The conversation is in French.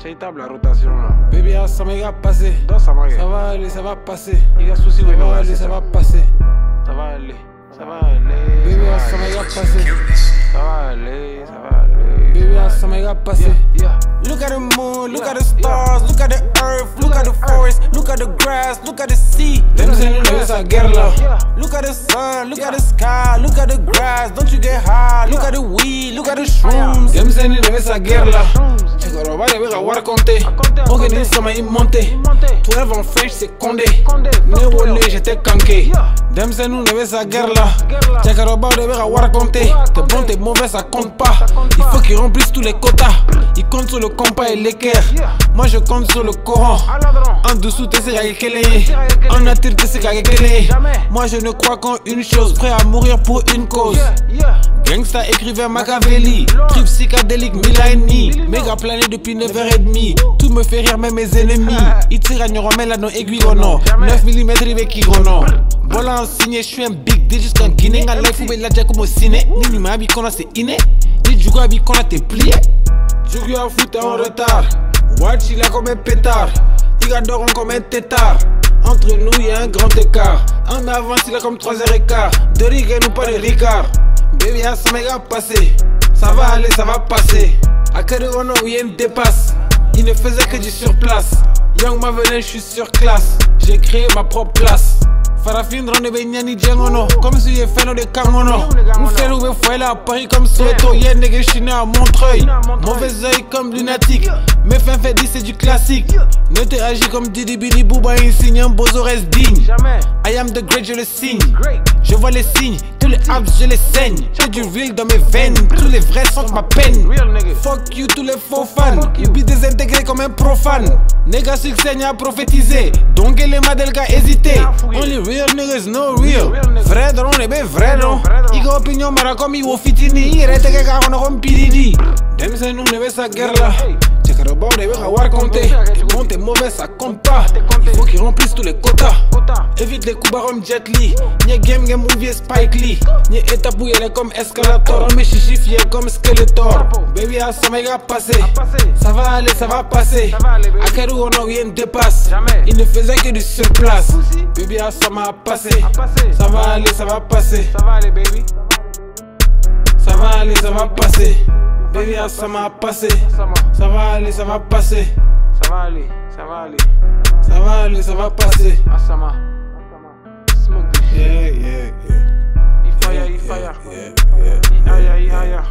Chaitable la rotation là. Baby, ça m'a passé. Ça va aller, ça va passer. Il y a souci, ça va aller, ça va passer. Ça va aller, ça va aller. Baby, ça m'a passé. Ça va aller, ça va aller. Baby, ça m'a passé. Look at the moon, look at the stars, look at the earth, look at the forest, look at the grass, look at the sea. Them say no esa guerre là. Look at the sun, look at the sky, look at the grass, don't you get high? Look at the weed, look at the shrooms. Them say no esa guerre là. Chico roba de ver war conté. Ok, ni ça m'a monté. 12 en French c'est Condé. Né volé, j'étais canqué. Them say no esa guerre là. Chico roba de ver war conté. T'es bon, t'es mauvais, ça compte pas. Il faut qu'ils remplissent tous les quotas. Ils comptent sur le compas et l'équerre. Moi je compte sur le Coran. En dessous t'es c'est en attire t'es c'est moi je ne crois qu'en une chose, prêt à mourir pour une cause. Gangsta écrivain Machiavelli, trip psychédélique 1000 ans et demi. Méga plané depuis 9h30. Tout me fait rire même mes ennemis. Ils tirent à Nyoromel là dans aiguille au nord. 9 mm rivé qui grono. Voilà en signé, je suis un big deal jusqu'en Guinée. En life ou la comme au ciné. Ni ma vie qu'on a c'est inné. Ni du coup qu'on a t'es plié. Jugu à foot en retard. Watch il a comme un pétard. Il adore comme un tétard. Entre nous il y a un grand écart. En avance il a comme 3h15. De Riga nous pas de Ricard. Baby ça m'a passé. Ça va aller, ça va passer. À Kaderono où il y a une dépasse. Il ne faisait que du surplace. Young Mavelin je suis sur classe. J'ai créé ma propre place. Farafin drone be nyani djengono. Comme si j'ai fait de Kangono. Nous fait nous be là à Paris comme Soweto. Y'a nègre chinois à Montreuil. Mauvais oeil comme lunatique. Mais fin fait 10 c'est du classique. Ne te agis comme Didi Bidi Bouba insigne. Un bozo reste digne. I am the great je le signe. Je vois les signes. Tous les abs je les saigne. J'ai du real dans mes veines. Tous les vrais sentent ma peine. Fuck you tous les faux fans. You be désintégré comme un profane. Nègre succès n'y a prophétisé. Donc les madelka hésité. Only real niggas no real. Vrai drone be vrai non. Iga opinion mara comme Iwo Fitini. Irete que cago no comme PDD. Dem se nous ne sa guerre là. Checker about de ver war compter. T'es bon t'es mauvais ça compte pas. Il faut qu'ils remplissent tous les quotas. Évite les coups barom Jet Li. Nye game movie Spike Lee. Nye étape où elle est comme escalator. Mais chichi fier comme Skeletor. Baby ça m'a passé. Ça va aller ça va passer. À quel où on a rien dépasse. Il ne faisait que du surplace. Baby ça m'a passé. Ça va aller ça va passer. Ça va aller baby. Ça va aller ça va passer. Baby ça m'a passé. Ça va aller ça va passer. Ça va aller, ça va aller. Ça va aller ça va passer. Asama. Smoke this shit. Yeah. Ifaya. Yeah. Ihaya.